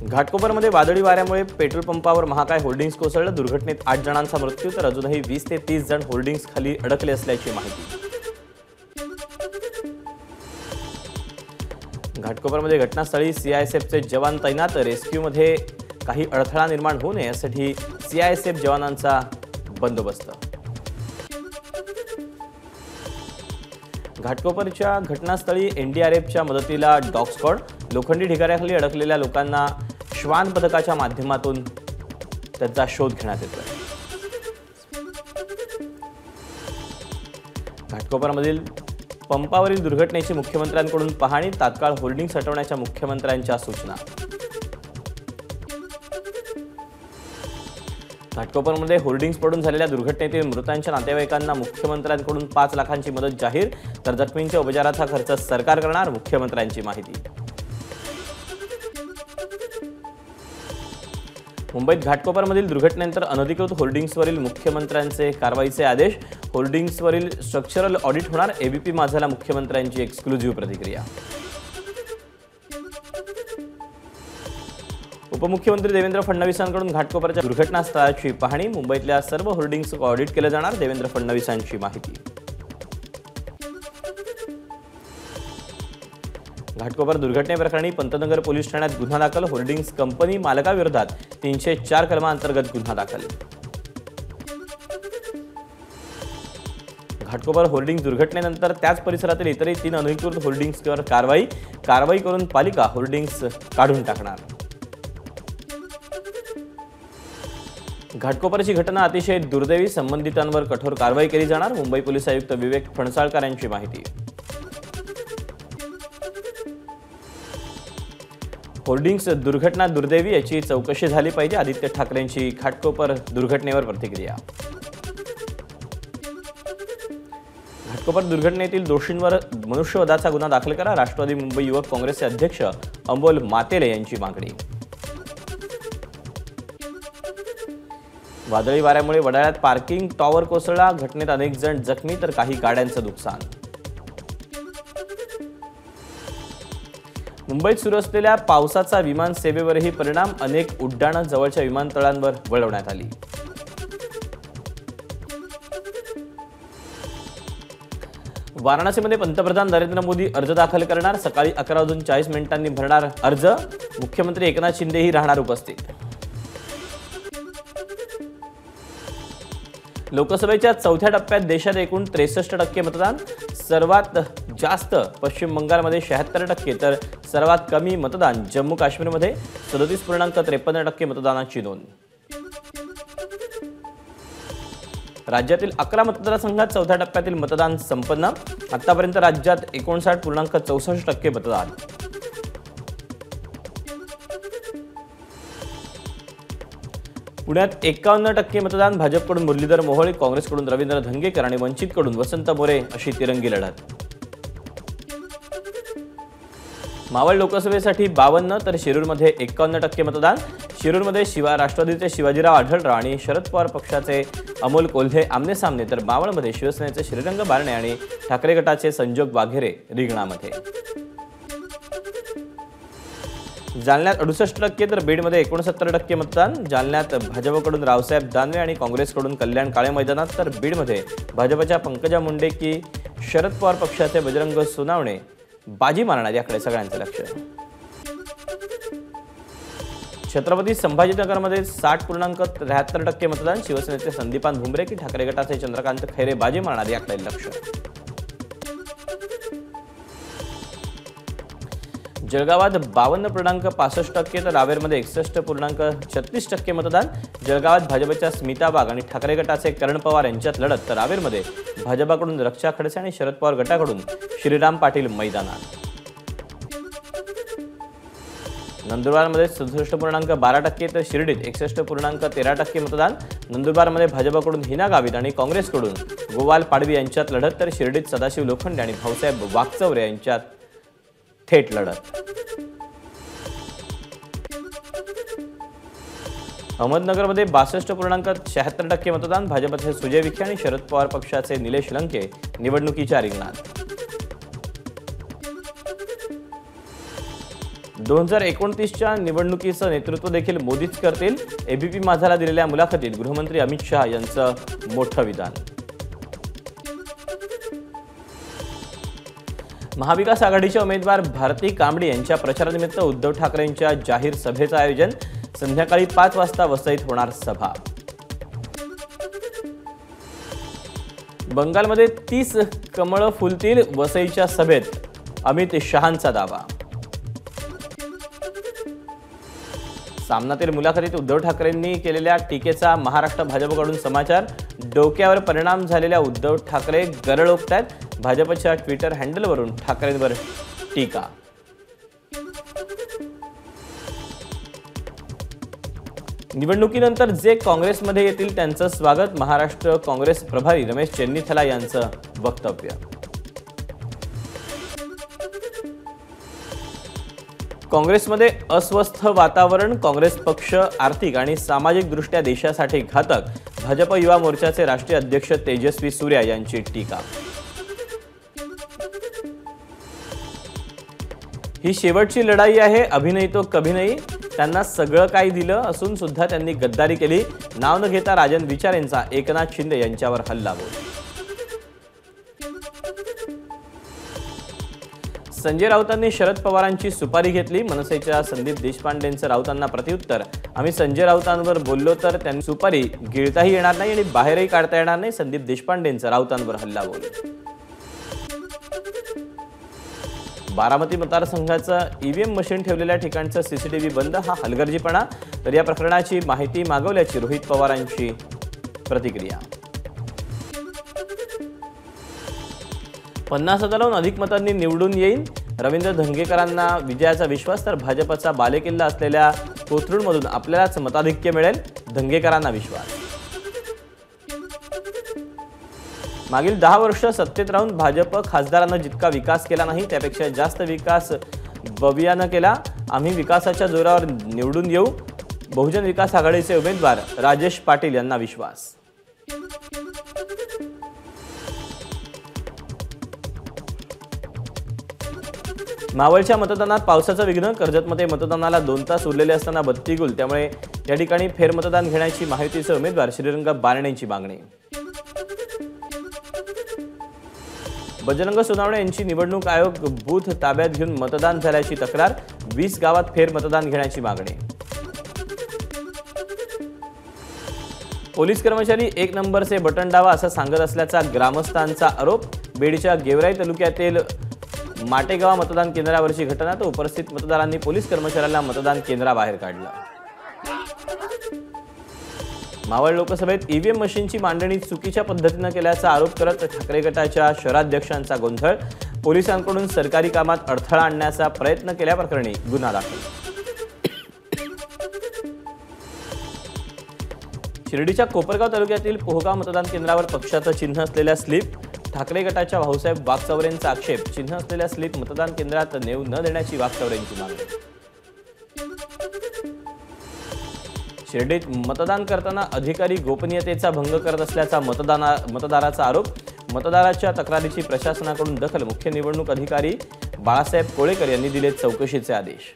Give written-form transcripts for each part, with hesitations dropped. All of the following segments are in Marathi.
घाटकोपरमध्ये वादळी वाऱ्यामुळे पेट्रोल पंपावर महाकाय होल्डिंग्स कोसळलं। दुर्घटनेत 8 जणांचा मृत्यू तर अजूनही 20 ते 30 जण होल्डिंग्स खाली अडकले असल्याची माहिती। घाटकोपरमध्ये घटनास्थळी सीआयएसएफचे जवान तैनात। रेस्क्यूमध्ये काही अडथळा निर्माण होऊ नये यासाठी सीआयएसएफ जवानांचा बंदोबस्त। घाटकोपरच्या घटनास्थळी एनडीआरएफच्या मदतीला डॉग स्क्वॉड। लोखंडी ढिगाऱ्याखाली अडकलेल्या लोकांना श्वान पथकाच्या माध्यमातून त्यांचा शोध घेण्यात येतोय। घाटकोपरमधील पंपावरील दुर्घटनेची मुख्यमंत्र्यांकडून पाहणी। तात्काळ होल्डिंग्स हटवण्याच्या मुख्यमंत्र्यांच्या सूचना। घाटकोपरमध्ये होल्डिंग्स पडून झालेल्या दुर्घटनेतील मृतांच्या नातेवाईकांना मुख्यमंत्र्यांकडून 5 लाखांची मदत जाहीर तर जखमींच्या उपचाराचा खर्च सरकार करणार, मुख्यमंत्र्यांची माहिती। मुंबईत घाटकोपरमधील दुर्घटनेनंतर अनधिकृत होल्डिंग्सवरील मुख्यमंत्र्यांचे कारवाईचे आदेश। होल्डिंग्सवरील स्ट्रक्चरल ऑडिट होणार। एबीपी माझाला मुख्यमंत्र्यांची एक्सक्लुझिव्ह प्रतिक्रिया। उपमुख्यमंत्री देवेंद्र फडणवीसांकडून घाटकोपरच्या दुर्घटनास्थळाची पाहणी। मुंबईतल्या सर्व होल्डिंग्सचं ऑडिट केलं जाणार, देवेंद्र फडणवीसांची माहिती। घाटकोपर दुर्घटनेप्रकरणी पंतनगर पोलीस ठाण्यात गुन्हा दाखल। होल्डिंग्स कंपनी मालकाविरोधात 304 कलमांतर्गत गुन्हा दाखल। घाटकोपर होल्डिंग्स दुर्घटनेनंतर त्याच परिसरातील इतरही 3 अनधिकृत होल्डिंग्सवर कारवाई करून पालिका होल्डिंग्स काढून टाकणार। घाटकोपरची घटना अतिशय दुर्दैवी, संबंधितांवर कठोर कारवाई केली जाणार, मुंबई पोलीस आयुक्त विवेक फणसाळकर यांची माहिती। होल्डिंग्स दुर्घटना दुर्दैवी, याची चौकशी झाली पाहिजे, आदित्य ठाकरेंची घाटकोपर दुर्घटनेवर प्रतिक्रिया। घाटकोपर दुर्घटनेतील दोषींवर मनुष्यवधाचा गुन्हा दाखल करा, राष्ट्रवादी मुंबई युवक काँग्रेसचे अध्यक्ष अमोल मातेले यांची मागणी। वादळी वाऱ्यामुळे वडाळ्यात पार्किंग टॉवर कोसळला। घटनेत अनेक जण जखमी तर काही गाड्यांचं नुकसान। मुंबईत सुरू असलेल्या पावसाचा विमान सेवेवरही परिणाम। अनेक उड्डाणं जवळच्या विमानतळांवर वळवण्यात आली। वाराणसीमध्ये पंतप्रधान नरेंद्र मोदी अर्ज दाखल करणार। सकाळी 11:40 भरणार अर्ज। मुख्यमंत्री एकनाथ शिंदेही राहणार उपस्थित। लोकसभेच्या 4थ्या टप्प्यात देशात एकूण 63% मतदान। सर्वात जास्त पश्चिम बंगालमध्ये 76% तर सर्वात कमी मतदान जम्मू काश्मीरमध्ये 37.53% मतदानाची नोंद। राज्यातील 11 मतदारसंघात 4थ्या टप्प्यातील मतदान संपन्न। आतापर्यंत राज्यात 59.64% मतदान। पुण्यात 51% मतदान। भाजपकडून मुरलीधर मोहोळ, काँग्रेसकडून रवींद्र धंगेकर आणि वंचितकडून वसंत मोरे अशी तिरंगी लढत। मावळ लोकसभेसाठी 52 तर शिरूरमध्ये 51% मतदान। शिरूरमध्ये राष्ट्रवादीचे शिवाजीराव आढळराव आणि शरद पवार पक्षाचे अमोल कोल्हे आमनेसामने तर मावळमध्ये शिवसेनेचे श्रीरंग बारणे आणि ठाकरे गटाचे संजोग वाघेरे रिंगणामध्ये। जालन्यात 68% तर बीडमध्ये 69% मतदान। जालन्यात भाजपकडून रावसाहेब दानवे आणि काँग्रेसकडून कल्याण काळे मैदानात तर बीडमध्ये भाजपच्या पंकजा मुंडे की शरद पवार पक्षाचे बजरंग सोनावणे बाजी मारणार, याकडे सगळ्यांचं लक्ष। छत्रपती संभाजीनगरमध्ये 60.73% मतदान। शिवसेनेचे संदीपान भुमरे की ठाकरे गटाचे चंद्रकांत खैरे बाजी मारणार, याकडे लक्ष। जळगावात 52.65% तर रावेरमध्ये 61.36% मतदान। जळगावात भाजपच्या स्मिता वाघ आणि ठाकरे गटाचे करण पवार यांच्यात लढत तर रावेरमध्ये भाजपकडून रक्षा खडसे आणि शरद पवार गटाकडून श्रीराम पाटील मैदानात। नंदुरबारमध्ये 67.12% तर शिर्डीत 61.13% मतदान। नंदुरबारमध्ये भाजपकडून हिना गावित आणि काँग्रेसकडून गोवाल पाडवी यांच्यात लढत तर शिर्डीत सदाशिव लोखंडे आणि भाऊसाहेब वागचौरे यांच्यात थेट लढत। अहमदनगरमध्ये 62.76% मतदान। भाजपचे सुजय विखे आणि शरद पवार पक्षाचे निलेश लंके निवडणुकीच्या रिंगणात। 2029च्या निवडणुकीचं नेतृत्व देखील मोदीच करतील. एबीपी माझाला दिलेल्या मुलाखतीत गृहमंत्री अमित शहा यांचं मोठं विधान. महाविकास आघाडीचे उमेदवार भारती कांबडी यांच्या प्रचारानिमित्त उद्धव ठाकरेंच्या जाहीर सभेचं आयोजन. संध्याकाळी 5 वाजता वसईत होणार सभा. बंगालमध्ये 30 कमळं फुलतील, वसईच्या सभेत अमित शहांचा दावा. सामनातील मुलाखतीत उद्धव ठाकरेंनी केलेल्या टीकेचा महाराष्ट्र भाजपकडून समाचार. डोक्यावर परिणाम झालेल्या उद्धव ठाकरे गरळ ओकतायत. भाजपच्या ट्विटर हँडलवरून ठाकरेंवर टीका. निवडणुकीनंतर जे काँग्रेसमध्ये येतील त्यांचं स्वागत. महाराष्ट्र काँग्रेस प्रभारी रमेश चेन्नीथला यांचं वक्तव्य. काँग्रेसमध्ये अस्वस्थ वातावरण. काँग्रेस पक्ष आर्थिक आणि सामाजिक दृष्ट्या देशासाठी घातक. भाजप युवा मोर्चाचे राष्ट्रीय अध्यक्ष तेजस्वी सूर्या यांची टीका. ही शेवटची लढाई आहे, अभी नहीं तो कभी नहीं. त्यांना सगळं काही दिलं असून सुद्धा त्यांनी गद्दारी केली. नाव न घेता राजन विचारेंचा एकनाथ शिंदे यांच्यावर हल्लाबोल. संजय राऊतांनी शरद पवारांची सुपारी घेतली. मनसेच्या संदीप देशपांडेंचं राऊतांना प्रत्युत्तर. आम्ही संजय राऊतांवर बोललो तर त्यांनी सुपारी गिळताही येणार नाही आणि बाहेरही काढता येणार नाही. संदीप देशपांडेंचं राऊतांवर हल्लाबोल. बारामती मतदारसंघाचं ईव्हीएम मशीन ठेवलेल्या ठिकाणचं सीसीटीव्ही बंद. हा हलगर्जीपणा. तर या प्रकरणाची माहिती मागवल्याची रोहित पवारांची प्रतिक्रिया. 50,000हून अधिक मतांनी निवडून येईल. रवींद्र धंगेकरांना विजयाचा विश्वास. तर भाजपचा बालेकिल्ला असलेल्या कोथरूडमधून आपल्यालाच मताधिक्य मिळेल, धंगेकरांना विश्वास. मागील 10 वर्ष सत्तेत राहून भाजप खासदारांना जितका विकास केला नाही त्यापेक्षा जास्त विकास बबियानं केला. आम्ही विकासाच्या जोरावर निवडून येऊ. बहुजन विकास आघाडीचे उमेदवार राजेश पाटील यांना विश्वास. मावळच्या मतदानात पावसाचं विघ्न. कर्जतमध्ये मतदानाला 2 तास उरलेले असताना बत्ती गुल. त्यामुळे या ठिकाणी फेरमतदान घेण्याची महायुतीचे उमेदवार श्रीरंग बारणेंची मागणी. बजरंग सोनवणे यांची निवडणूक आयोग बूथ ताब्यात घेऊन मतदान झाल्याची तक्रार. 20 गावात फेरमतदान घेण्याची मागणी. पोलीस कर्मचारी 1 नंबरचे बटन दावा असं सांगत असल्याचा ग्रामस्थांचा आरोप. बीडच्या गेवराई तालुक्यातील माटेगाव मतदान केंद्रावरची घटना. तर उपस्थित मतदारांनी पोलीस कर्मचाऱ्याला मतदान केंद्राबाहेर काढलं. मावळ लोकसभेत ईव्हीएम मशीनची मांडणी चुकीच्या पद्धतीने केल्याचा आरोप करत ठाकरे गटाच्या शहराध्यक्षांचा गोंधळ. पोलिसांकडून सरकारी कामात अडथळा आणण्याचा प्रयत्न केल्याप्रकरणी गुन्हा दाखल. शिर्डीच्या कोपरगाव तालुक्यातील पोहगाव मतदान केंद्रावर पक्षाचं चिन्ह असलेल्या स्लिप. ठाकरे गटाच्या भाऊसाहेब वागचौरेंचा आक्षेप. चिन्ह असलेल्या स्लिप मतदान केंद्रात नेऊ न देण्याची वागचौरेंची मागणी. शिर्डीत मतदान करताना अधिकारी गोपनीयतेचा भंग करत असल्याचा मतदाराचा आरोप. मतदाराच्या तक्रारीची प्रशासनाकडून दखल. मुख्य निवडणूक अधिकारी बाळासाहेब कोळेकर यांनी दिले चौकशीचे आदेश.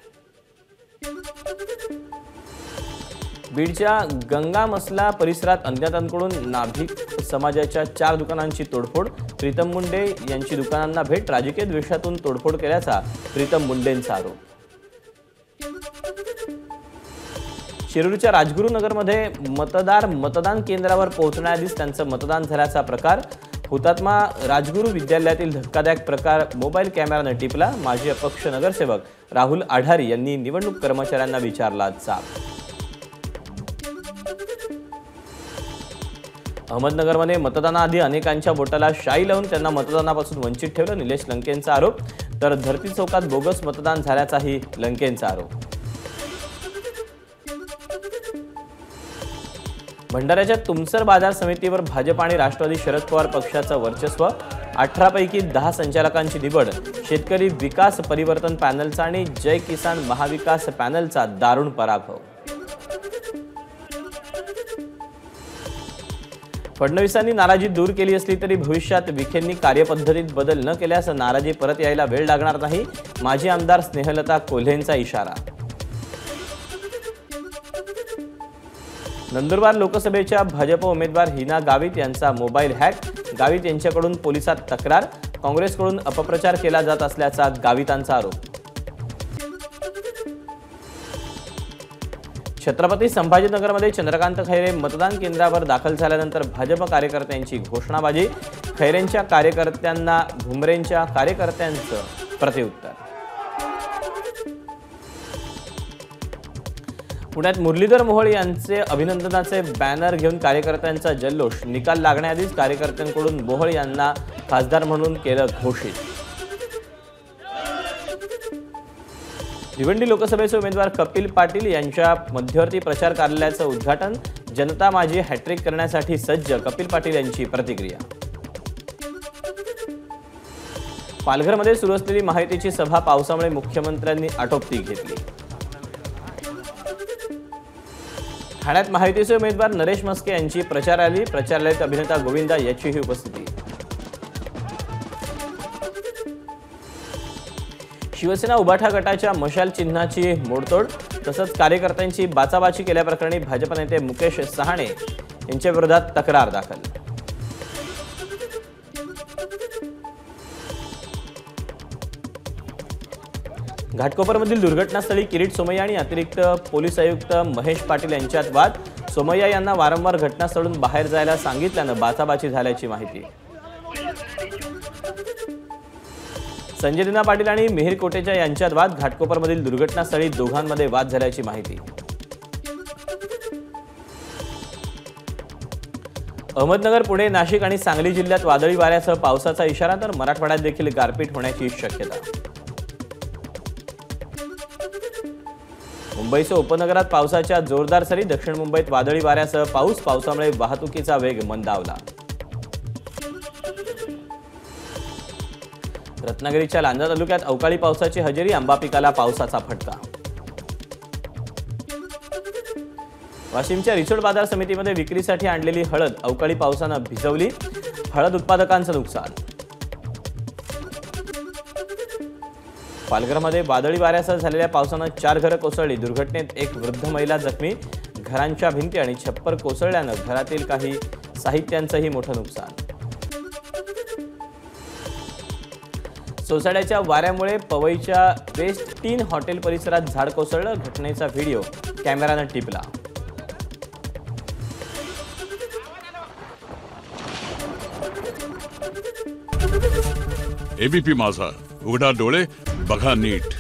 बीडच्या गंगा मसला परिसरात अज्ञातांकडून नाभिक समाजाच्या 4 दुकानांची तोडफोड. प्रीतम मुंडे यांची दुकानांना भेट. राजकीय द्वेषातून तोडफोड केल्याचा प्रीतम मुंडेंचा आरोप. शिरूरच्या राजगुरुनगरमध्ये मतदार मतदान केंद्रावर पोहोचण्याआधीच त्यांचं मतदान झाल्याचा प्रकार. हुतात्मा राजगुरू विद्यालयातील धक्कादायक प्रकार मोबाईल कॅमेराने टिपला. माजी अपक्ष नगरसेवक राहुल आढारी यांनी निवडणूक कर्मचाऱ्यांना विचारला जाब. अहमदनगरमध्ये मतदानाआधी अनेकांच्या बोटाला शाई लावून त्यांना मतदानापासून वंचित ठेवलं. निलेश लंकेंचा आरोप. तर धरती चौकात बोगस मतदान झाल्याचाही लंकेंचा आरोप. भंडाऱ्याच्या तुमसर बाजार समितीवर भाजप आणि राष्ट्रवादी शरद पवार पक्षाचं वर्चस्व. 18 पैकी 10 संचालकांची निवड. शेतकरी विकास परिवर्तन पॅनलचा आणि जय किसान महाविकास पॅनलचा दारुण पराभव. फडणवीसांनी नाराजी दूर केली असली तरी भविष्यात विखेंनी कार्यपद्धतीत बदल न केल्यास नाराजी परत यायला वेळ लागणार नाही, माजी आमदार स्नेहलता कोल्हेंचा इशारा. नंदुरबार लोकसभेच्या भाजप उमेदवार हिना गावित यांचा मोबाईल हॅक, गावित यांच्याकडून पोलिसात तक्रार, काँग्रेसकडून अपप्रचार केला जात असल्याचा गावितांचा आरोप. छत्रपती संभाजीनगरमध्ये चंद्रकांत खैरे मतदान केंद्रावर दाखल झाल्यानंतर भाजप कार्यकर्त्यांची घोषणाबाजी, खैरेंच्या कार्यकर्त्यांना भुमरेंच्या कार्यकर्त्यांचं प्रत्युत्तर. पुण्यात मुरलीधर मोहोळ यांचे अभिनंदनाचे बॅनर घेऊन कार्यकर्त्यांचा जल्लोष, निकाल लागण्याआधीच कार्यकर्त्यांकडून मोहोळ यांना खासदार म्हणून केलं घोषित. भिवंडी लोकसभेचे उमेदवार कपिल पाटील यांच्या मध्यवर्ती प्रचार कार्यालयाचं उद्घाटन, जनता माझी हॅट्रिक करण्यासाठी सज्ज, कपिल पाटील यांची प्रतिक्रिया. पालघरमध्ये सुरू असलेली महायुतीची सभा पावसामुळे मुख्यमंत्र्यांनी आटोपती घेतली. ठाण्यात महायुतीचे उमेदवार नरेश म्हस्के यांची प्रचार रॅली, प्रचार रॅलीत अभिनेता गोविंदा याचीही उपस्थिती. शिवसेना उबाठा गटाच्या मशाल चिन्हाची मोडतोड, तसंच कार्यकर्त्यांची बाचाबाची केल्याप्रकरणी भाजप नेते मुकेश सहाणे यांच्या विरोधात तक्रार दाखल. घाटकोपरमधील दुर्घटनास्थळी किरीट सोमय्या आणि अतिरिक्त पोलीस आयुक्त महेश पाटील यांच्यात वाद, सोमय्या यांना वारंवार घटनास्थळून बाहेर जायला सांगितल्यानं बाचाबाची झाल्याची माहिती. संजय दिना पाटील आणि मिहिर कोटेचा यांच्यात वाद, घाटकोपरमधील दुर्घटनास्थळी दोघांमध्ये वाद झाल्याची माहिती. अहमदनगर, पुणे, नाशिक आणि सांगली जिल्ह्यात वादळी वाऱ्यासह पावसाचा इशारा, तर मराठवाड्यात देखील गारपीट होण्याची शक्यता. मुंबईसह उपनगरात पावसाच्या जोरदार सरी, दक्षिण मुंबईत वादळी वाऱ्यासह पाऊस, पावसामुळे वाहतुकीचा वेग मंदावला. रत्नागिरीच्या लांजा तालुक्यात अवकाळी पावसाची हजेरी, आंबा पिकाला पावसाचा फटका. वाशिमच्या रिसोड बाजार समितीमध्ये विक्रीसाठी आणलेली हळद अवकाळी पावसानं भिजवली, हळद उत्पादकांचं नुकसान. पालघरमध्ये वादळी वाऱ्यासह झालेल्या पावसानं 4 घरं कोसळली, दुर्घटनेत एक वृद्ध महिला जखमी, घरांच्या भिंती आणि छप्पर कोसळल्यानं घरातील काही साहित्यांचंही मोठं नुकसान. सोसाट्याच्या वाऱ्यामुळे पवईच्या वेस्ट 3 हॉटेल परिसरात झाड कोसळलं, घटनेचा व्हिडिओ कॅमेरानं टिपला. एबीपी माझा, उघडा डोळे बघा नीट.